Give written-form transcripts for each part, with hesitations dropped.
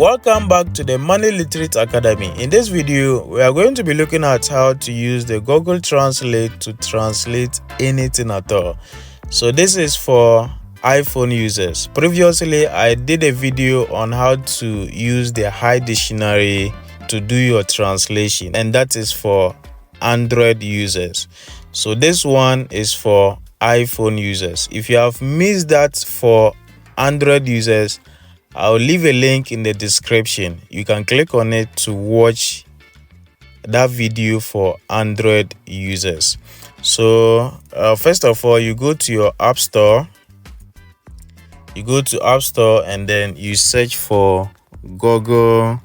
Welcome back to the Money Literate Academy. In this video, we are going to be looking at how to use the Google Translate to translate anything at all. So this is for iPhone users. Previously, I did a video on how to use the Hi Dictionary to do your translation, and that is for Android users. So this one is for iPhone users. If you have missed that for Android users, I'll leave a link in the description. You can click on it to watch that video for Android users. So first of all, you go to your App Store. You go to App Store and then you search for Google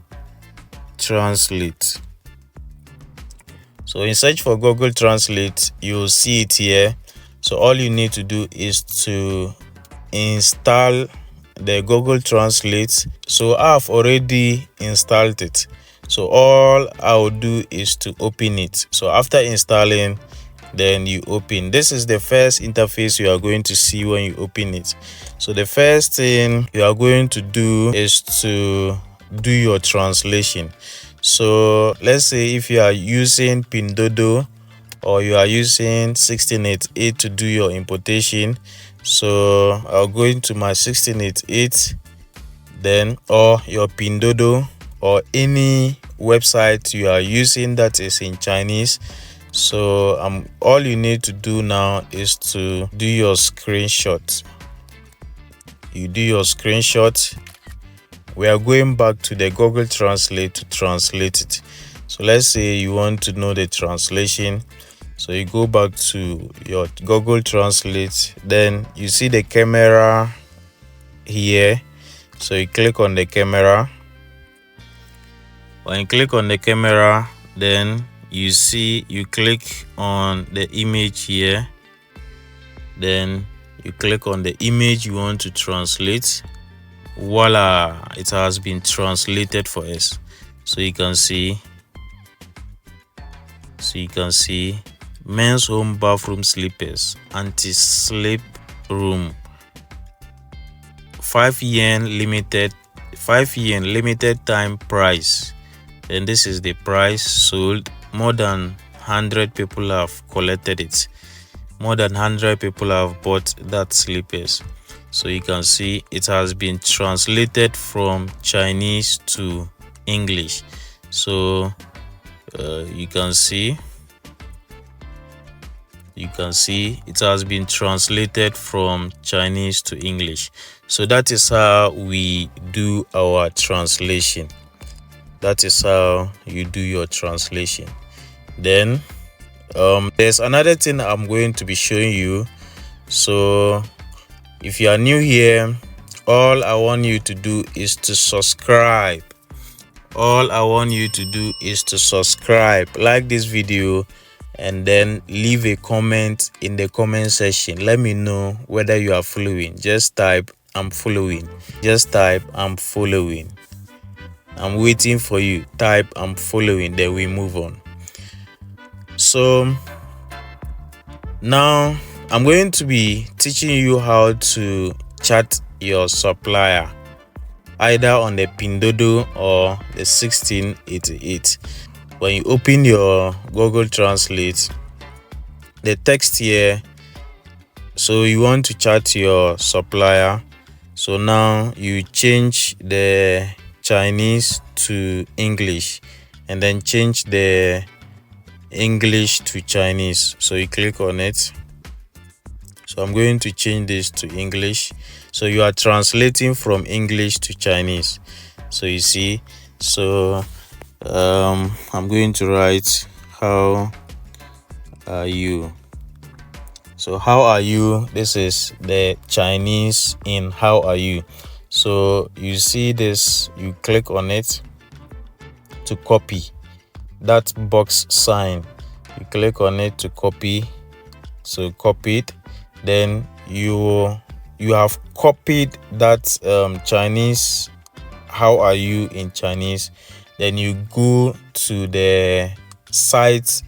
Translate. So in search for Google Translate, you'll see it here. So all you need to do is to install the Google Translate. So I've already installed it. So all I will do is to open it. So after installing, then you open. This is the first interface you are going to see when you open it. So the first thing you are going to do is to do your translation. So let's say if you are using PINDOUDOU or you are using 1688 to do your importation. So I'll go into my 1688, then or your PINDOUDOU or any website you are using that is in Chinese. So all you need to do now is to do your screenshot. You do your screenshot. We are going back to the Google Translate to translate it. So let's say you want to know the translation. So you go back to your Google Translate, then you see the camera here. So you click on the camera. When you click on the camera, then you click on the image here. Then you click on the image you want to translate. Voila, it has been translated for us. So you can see men's home bathroom slippers, anti-slip room, 5 yen limited time price. And this is the price sold. More than 100 people have collected it. More than 100 people have bought that slippers. So you can see it has been translated from Chinese to English. So you can see it has been translated from Chinese to English. So that is how we do our translation. That is how you do your translation. Then there's another thing I'm going to be showing you. So if you are new here, all I want you to do is to subscribe. All I want you to do is to subscribe, like this video, and then leave a comment in the comment section. Let me know whether you are following. Just type I'm following. Just type I'm following. I'm waiting for you. Type I'm following, then we move on. So now I'm going to be teaching you how to chat your supplier, either on the PINDOUDOU or the 1688. When you open your Google Translate, the text here, so you want to chat your supplier. So now you change the Chinese to English and then change the English to Chinese. So you click on it. So I'm going to change this to English. So you are translating from English to Chinese. So you see, so I'm going to write how are you. So how are you? This is the Chinese in how are you. So you see this, you click on it to copy that box sign. You click on it to copy. So copy it. Then you have copied that Chinese how are you in Chinese. Then you go to the site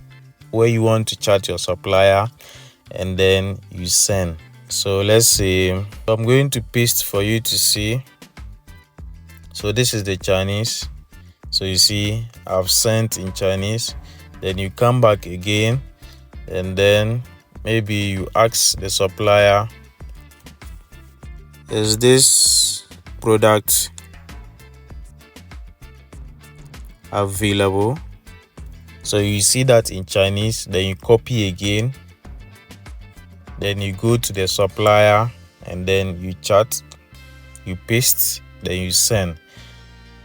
where you want to chat your supplier and then you send. So let's say I'm going to paste for you to see. So this is the Chinese. So you see I've sent in Chinese. Then you come back again, and then maybe you ask the supplier, is this product available? So you see that in Chinese, then you copy again, then you go to the supplier, and then you chat, you paste, then you send.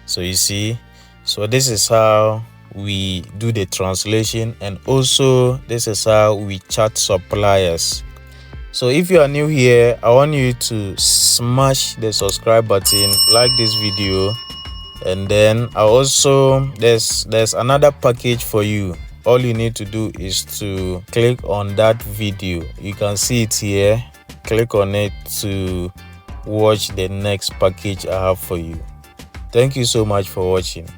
So you see, so this is how we do the translation, and also this is how we chat suppliers. So if you are new here, I want you to smash the subscribe button, like this video, and then there's another package for you. All you need to do is to click on that video. You can see it here. Click on it to watch the next package I have for you. Thank you so much for watching.